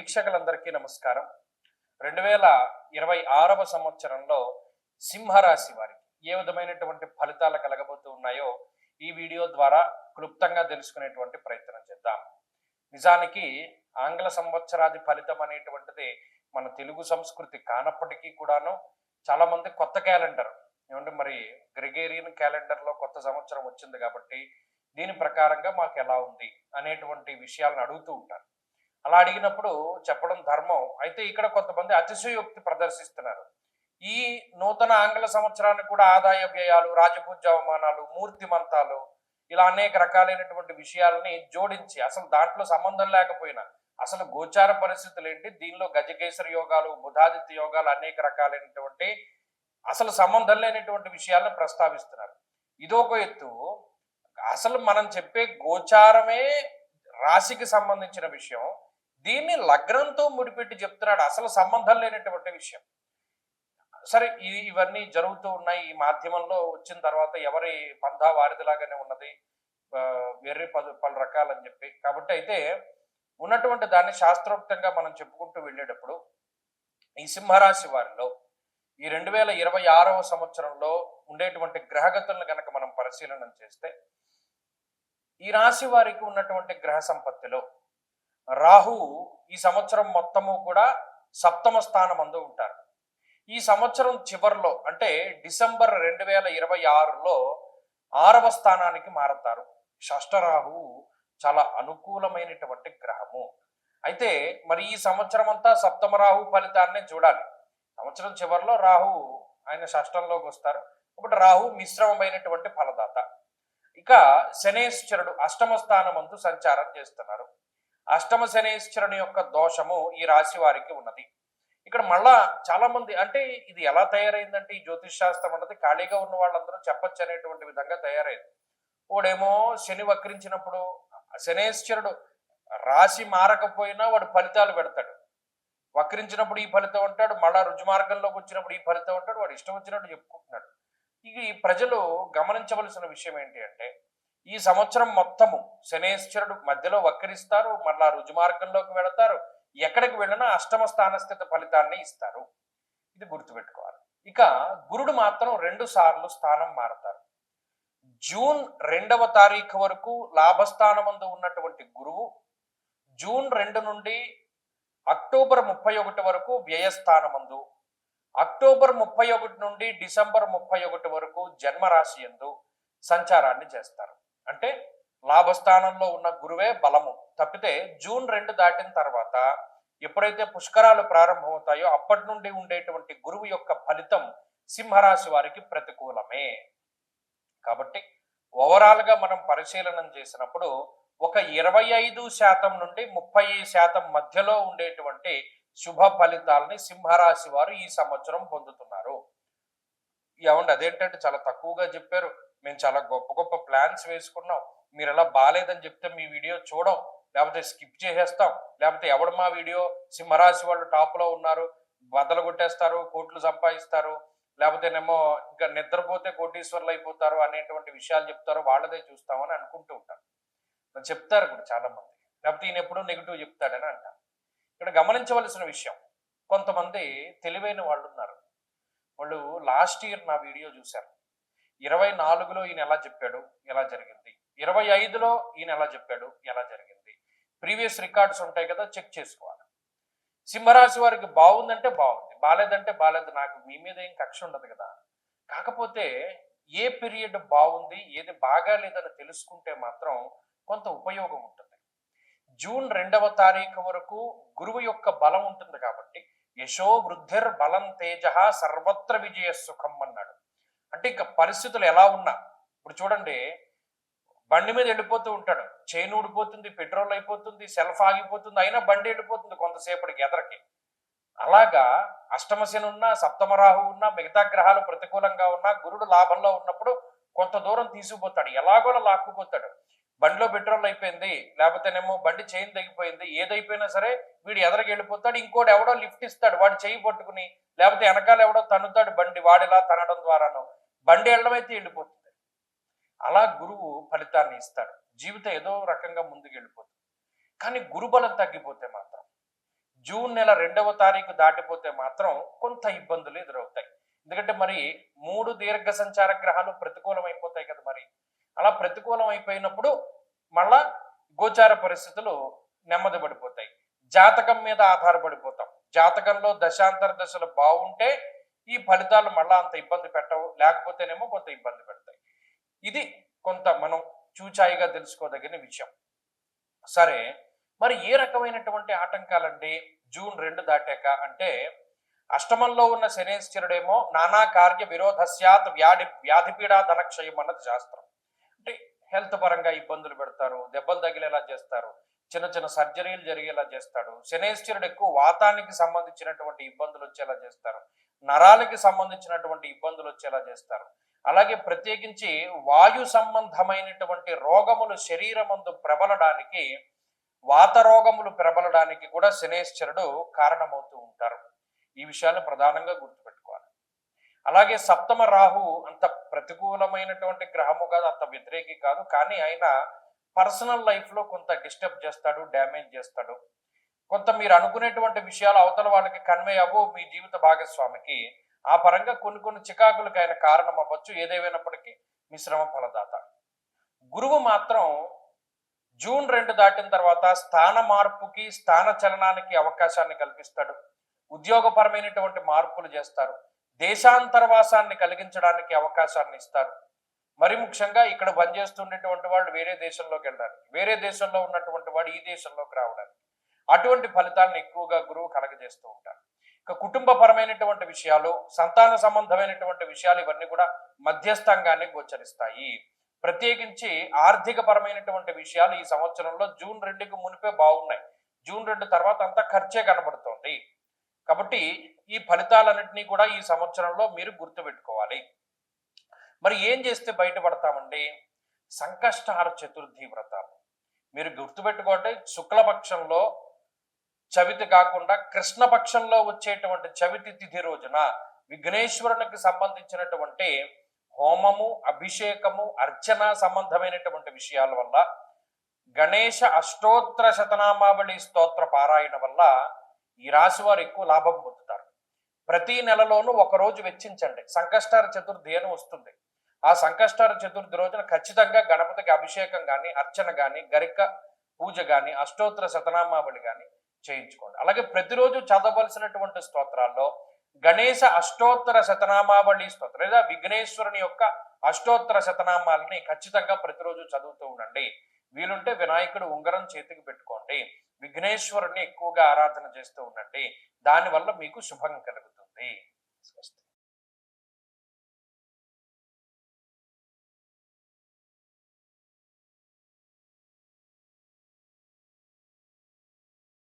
వీక్షకులందరికీ నమస్కారం. 2026వ సంవత్సరంలో సింహరాశి వారికి ఏ విధమైనటువంటి ఫలితాలు కలగబోతూ ఉన్నాయో ఈ వీడియో ద్వారా క్లుప్తంగా తెలుసుకునేటువంటి ప్రయత్నం చేద్దాం. నిజానికి ఆంగ్ల సంవత్సరాది ఫలితం అనేటువంటిది మన తెలుగు సంస్కృతి కానప్పటికీ కూడాను చాలా మంది కొత్త క్యాలెండర్ ఏమంటే మరి గ్రెగేరియన్ క్యాలెండర్లో కొత్త సంవత్సరం వచ్చింది కాబట్టి దీని ప్రకారంగా మాకు ఎలా ఉంది అనేటువంటి విషయాలను అడుగుతూ ఉంటారు. అలా అడిగినప్పుడు చెప్పడం ధర్మం. అయితే ఇక్కడ కొంతమంది అతిశయోక్తి ప్రదర్శిస్తున్నారు. ఈ నూతన ఆంగ్ల సంవత్సరాన్ని కూడా ఆదాయ వ్యయాలు, రాజపూజ్య అవమానాలు, మూర్తిమంతాలు ఇలా అనేక రకాలైనటువంటి విషయాలని జోడించి అసలు దాంట్లో సంబంధం లేకపోయినా అసలు గోచార పరిస్థితులు ఏంటి, దీనిలో గజకేసరి యోగాలు, బుధాదిత్య యోగాలు అనేక రకాలైనటువంటి అసలు సంబంధం లేనటువంటి విషయాలను ప్రస్తావిస్తున్నారు. ఇదొక ఎత్తు. అసలు మనం చెప్పే గోచారమే రాశికి సంబంధించిన విషయం, దీన్ని లగ్నంతో ముడిపెట్టి చెప్తున్నాడు. అసలు సంబంధం లేనటువంటి విషయం. సరే, ఇవన్నీ జరుగుతూ ఉన్నాయి. ఈ మాధ్యమంలో వచ్చిన తర్వాత ఎవరి పంధా వారిదిలాగానే ఉన్నది, వేరే పలు రకాలని చెప్పి. కాబట్టి అయితే ఉన్నటువంటి దాన్ని శాస్త్రోక్తంగా మనం చెప్పుకుంటూ వెళ్ళేటప్పుడు ఈ సింహరాశి వారిలో ఈ 2026వ సంవత్సరంలో ఉండేటువంటి గ్రహగతులను కనుక మనం పరిశీలన చేస్తే ఈ రాశి వారికి ఉన్నటువంటి గ్రహ సంపత్తిలో రాహువు ఈ సంవత్సరం మొత్తము కూడా సప్తమ స్థానం అందు ఉంటారు. ఈ సంవత్సరం చివరిలో అంటే డిసెంబర్ 2026లో 6వ స్థానానికి మారతారు. షష్ఠరాహువు చాలా అనుకూలమైనటువంటి గ్రహము. అయితే మరి ఈ సంవత్సరం అంతా సప్తమ రాహు ఫలితాన్ని చూడాలి. సంవత్సరం చివరిలో రాహు ఆయన షష్టంలోకి వస్తారు. కాబట్టి రాహు మిశ్రమమైనటువంటి ఫలదాత. ఇక శనేశ్వరుడు అష్టమ స్థానం అందు సంచారం చేస్తున్నారు. అష్టమ శనేశ్వరుని యొక్క దోషము ఈ రాశి వారికి ఉన్నది. ఇక్కడ మళ్ళా చాలా మంది అంటే ఇది ఎలా తయారైందంటే ఈ జ్యోతిష్ శాస్త్రం అన్నది ఖాళీగా ఉన్న వాళ్ళందరూ చెప్పచ్చు అనేటువంటి విధంగా తయారైంది. వాడేమో శని వక్రించినప్పుడు శనేశ్వరుడు రాశి మారకపోయినా వాడు ఫలితాలు పెడతాడు. వక్రించినప్పుడు ఈ ఫలితం అంటాడు, మళ్ళా రుజుమార్గంలోకి వచ్చినప్పుడు ఈ ఫలితం అంటాడు. వాడు ఇష్టం వచ్చినట్టు చెప్పుకుంటున్నాడు. ఇక ఈ ప్రజలు గమనించవలసిన విషయం ఏంటి అంటే ఈ సంవత్సరం మొత్తము శనేశ్వరుడు మధ్యలో వక్రిస్తారు, మళ్ళా రుజుమార్గంలోకి వెళతారు. ఎక్కడికి వెళ్ళినా అష్టమ స్థానస్థిత ఫలితాన్ని ఇస్తారు. ఇది గుర్తుపెట్టుకోవాలి. ఇక గురుడు మాత్రం 2 సార్లు స్థానం మారతారు. జూన్ 2వ తారీఖు వరకు లాభస్థానమందు ఉన్నటువంటి గురువు జూన్ 2 నుండి అక్టోబర్ 31 వరకు వ్యయస్థానమందు, అక్టోబర్ 31 నుండి డిసెంబర్ 31 వరకు జన్మరాశి యందు సంచారాన్ని చేస్తారు. అంటే లాభస్థానంలో ఉన్న గురువే బలము. తప్పితే జూన్ 2 దాటిన తర్వాత ఎప్పుడైతే పుష్కరాలు ప్రారంభమవుతాయో అప్పటి నుండి ఉండేటువంటి గురువు యొక్క ఫలితం సింహరాశి వారికి ప్రతికూలమే. కాబట్టి ఓవరాల్ గా మనం పరిశీలన చేసినప్పుడు ఒక 25% నుండి 30% మధ్యలో ఉండేటువంటి శుభ ఫలితాలని సింహరాశి వారు ఈ సంవత్సరం పొందుతున్నారు. ఏమండి అదేంటంటే చాలా తక్కువగా చెప్పారు, మేము చాలా గొప్ప గొప్ప ప్లాన్స్ వేసుకున్నాం, మీరు ఎలా బాగాలేదని చెప్తే మీ వీడియో చూడం, లేకపోతే స్కిప్ చేసేస్తాం, లేకపోతే ఎవడు మా వీడియో సింహరాశి వాళ్ళు టాప్లో ఉన్నారు బద్దలు కొట్టేస్తారు, కోట్లు సంపాదిస్తారు, లేకపోతేనేమో ఇంకా నిద్రపోతే కోటీశ్వర్లు అయిపోతారు అనేటువంటి విషయాలు చెప్తారు, వాళ్ళదే చూస్తామని అనుకుంటూ ఉంటారు. చెప్తారు కూడా చాలా మంది. లేకపోతే ఈయన ఎప్పుడూ నెగిటివ్ చెప్తాడని అంటారు. ఇక్కడ గమనించవలసిన విషయం, కొంతమంది తెలివైన వాళ్ళు ఉన్నారు. వాళ్ళు లాస్ట్ ఇయర్ నా వీడియో చూశారు. 24లో ఈయన ఎలా చెప్పాడు, ఎలా జరిగింది, 25లో ఈయన ఎలా చెప్పాడు, ఎలా జరిగింది. ప్రీవియస్ రికార్డ్స్ ఉంటాయి కదా, చెక్ చేసుకోవాలి. సింహరాశి వారికి బాగుందంటే బాగుంది, బాలేదంటే బాలేదు. నాకు మీ మీద ఏం కక్ష ఉండదు కదా. కాకపోతే ఏ పీరియడ్ బాగుంది, ఏది బాగా లేదని తెలుసుకుంటే మాత్రం కొంత ఉపయోగం ఉంటుంది. జూన్ 2వ తారీఖు వరకు గురువు యొక్క బలం ఉంటుంది కాబట్టి యశో వృద్ధిర్ బలం తేజ సర్వత్ర విజయ సుఖం అన్నాడు. అంటే ఇక పరిస్థితులు ఎలా ఉన్నా, ఇప్పుడు చూడండి బండి మీద వెళ్ళిపోతూ ఉంటాడు, చైన్ ఊడిపోతుంది, పెట్రోల్ అయిపోతుంది, సెల్ఫ్ ఆగిపోతుంది, అయినా బండి వెళ్ళిపోతుంది కొంతసేపటికి ఎదరకి. అలాగా అష్టమశని ఉన్నా, సప్తమ రాహు ఉన్నా, మిగతా గ్రహాలు ప్రతికూలంగా ఉన్నా, గురుడు లాభంలో ఉన్నప్పుడు కొంత దూరం తీసుకుపోతాడు, ఎలాగోలా లాక్కుపోతాడు. బండిలో పెట్రోల్ అయిపోయింది, లేకపోతేనేమో బండి చైన్ తగ్గిపోయింది, ఏదైపోయినా సరే వీడు ఎదరికి వెళ్ళిపోతాడు. ఇంకోటి ఎవడో లిఫ్ట్ ఇస్తాడు, వాడు చేయి పట్టుకుని, లేకపోతే వెనకాల ఎవడో తన్నుతాడు బండి, వాడిలా తనడం ద్వారాను బండి వెళ్ళమైతే వెళ్ళిపోతుంది. అలా గురువు ఫలితాన్ని ఇస్తాడు. జీవితం ఏదో రకంగా ముందుకు వెళ్ళిపోతుంది. కానీ గురుబలం తగ్గిపోతే మాత్రం జూన్ నెల 2వ తారీఖు దాటిపోతే మాత్రం కొంత ఇబ్బందులు ఎదురవుతాయి. ఎందుకంటే మరి 3 దీర్ఘ సంచార గ్రహాలు ప్రతికూలం అయిపోతాయి కదా మరి. అలా ప్రతికూలం అయిపోయినప్పుడు మళ్ళా గోచార పరిస్థితులు నెమ్మది పడిపోతాయి. జాతకం మీద ఆధారపడిపోతాం. జాతకంలో దశాంతర దశలు బాగుంటే ఈ ఫలితాలు మళ్ళా అంత ఇబ్బంది పెట్టవు, లేకపోతేనేమో కొంత ఇబ్బంది పెడతాయి. ఇది కొంత మనం చూచాయిగా తెలుసుకోదగిన విషయం. సరే, మరి ఏ రకమైనటువంటి ఆటంకాలండి జూన్ 2 దాటాక అంటే? అష్టమంలో ఉన్న శనేశ్వరుడేమో నానా కార్య విరోధస్యాత్ వ్యాధిపీడా ధనక్షయం అన్నది శాస్త్రం. అంటే హెల్త్ పరంగా ఇబ్బందులు పెడతారు, దెబ్బలు తగిలేలా చేస్తారు, చిన్న చిన్న సర్జరీలు జరిగేలా చేస్తాడు. శనేశ్వరుడు ఎక్కువ వాతానికి సంబంధించినటువంటి ఇబ్బందులు వచ్చేలా చేస్తారు, నరాలకి సంబంధించినటువంటి ఇబ్బందులు వచ్చేలా చేస్తారు. అలాగే ప్రత్యేకించి వాయు సంబంధమైనటువంటి రోగములు శరీరమందు ప్రబలడానికి, వాత రోగములు ప్రబలడానికి కూడా శనేశ్వరుడు కారణమవుతూ ఉంటారు. ఈ విషయాలు ప్రధానంగా గుర్తుపెట్టుకోవాలి. అలాగే సప్తమ రాహు అంత ప్రతికూలమైనటువంటి గ్రహము కాదు, అంత వ్యతిరేకి కాదు, కానీ ఆయన పర్సనల్ లైఫ్ లో కొంత డిస్టర్బ్ చేస్తాడు, డ్యామేజ్ చేస్తాడు. కొంత మీరు అనుకునేటువంటి విషయాలు అవతల వాళ్ళకి కన్వే అవ్వు మీ జీవిత భాగస్వామికి. ఆ పరంగా కొన్ని కొన్ని చికాకులకు ఆయన కారణం అవ్వచ్చు. ఏదేమైనప్పటికీ మిశ్రమ ఫలదాత. గురువు మాత్రం జూన్ 2 దాటిన తర్వాత స్థాన మార్పుకి, స్థాన చలనానికి అవకాశాన్ని కల్పిస్తాడు. ఉద్యోగపరమైనటువంటి మార్పులు చేస్తారు. దేశాంతరవాసాన్ని కలిగించడానికి అవకాశాన్ని ఇస్తారు. మరి ముఖ్యంగా ఇక్కడ పనిచేస్తున్నటువంటి వాళ్ళు వేరే దేశంలోకి వెళ్ళడానికి, వేరే దేశంలో ఉన్నటువంటి వాడు ఈ దేశంలోకి రావడానికి, అటువంటి ఫలితాలను ఎక్కువగా గురువు కలగజేస్తూ ఉంటారు. ఇక కుటుంబపరమైనటువంటి విషయాలు, సంతాన సంబంధమైనటువంటి విషయాలు ఇవన్నీ కూడా మధ్యస్థంగానే గోచరిస్తాయి. ప్రత్యేకించి ఆర్థిక పరమైనటువంటి విషయాలు ఈ సంవత్సరంలో జూన్ 2కి మునిపే బాగున్నాయి. జూన్ 2 తర్వాత అంతా ఖర్చే కనబడుతోంది. కాబట్టి ఈ ఫలితాలన్నింటినీ కూడా ఈ సంవత్సరంలో మీరు గుర్తుపెట్టుకోవాలి. మరి ఏం చేస్తే బయటపడతామండి? సంకష్టహార చతుర్థి వ్రతాలు మీరు గుర్తుపెట్టుకోండి. శుక్లపక్షంలో చవితి కాకుండా కృష్ణపక్షంలో వచ్చేటువంటి చవితి తిథి రోజున విఘ్నేశ్వరునికి సంబంధించినటువంటి హోమము, అభిషేకము, అర్చన సంబంధమైనటువంటి విషయాల వల్ల, గణేశ అష్టోత్తర శతనామావళి స్తోత్ర పారాయణ వల్ల ఈ రాశి వారు ఎక్కువ లాభం పొందుతారు. ప్రతి నెలలోనూ ఒకరోజు వెచ్చించండి. సంకష్టార చతుర్థి అని వస్తుంది. ఆ సంకష్టార చతుర్థి రోజున ఖచ్చితంగా గణపతికి అభిషేకం కానీ, అర్చన కానీ, గరిక పూజ కానీ, అష్టోత్తర శతనామావళి కానీ చేయించుకోండి. అలాగే ప్రతిరోజు చదవలసినటువంటి స్తోత్రాల్లో గణేశ అష్టోత్తర శతనామావళి స్తోత్రం లేదా విఘ్నేశ్వరుని యొక్క అష్టోత్తర శతనామాలని ఖచ్చితంగా ప్రతిరోజు చదువుతూ ఉండండి. వీలుంటే వినాయకుడు ఉంగరం చేతికి పెట్టుకోండి. విఘ్నేశ్వరుని ఎక్కువగా ఆరాధన చేస్తూ ఉండండి. దానివల్ల మీకు శుభం కలుగుతుంది. స్వస్తి.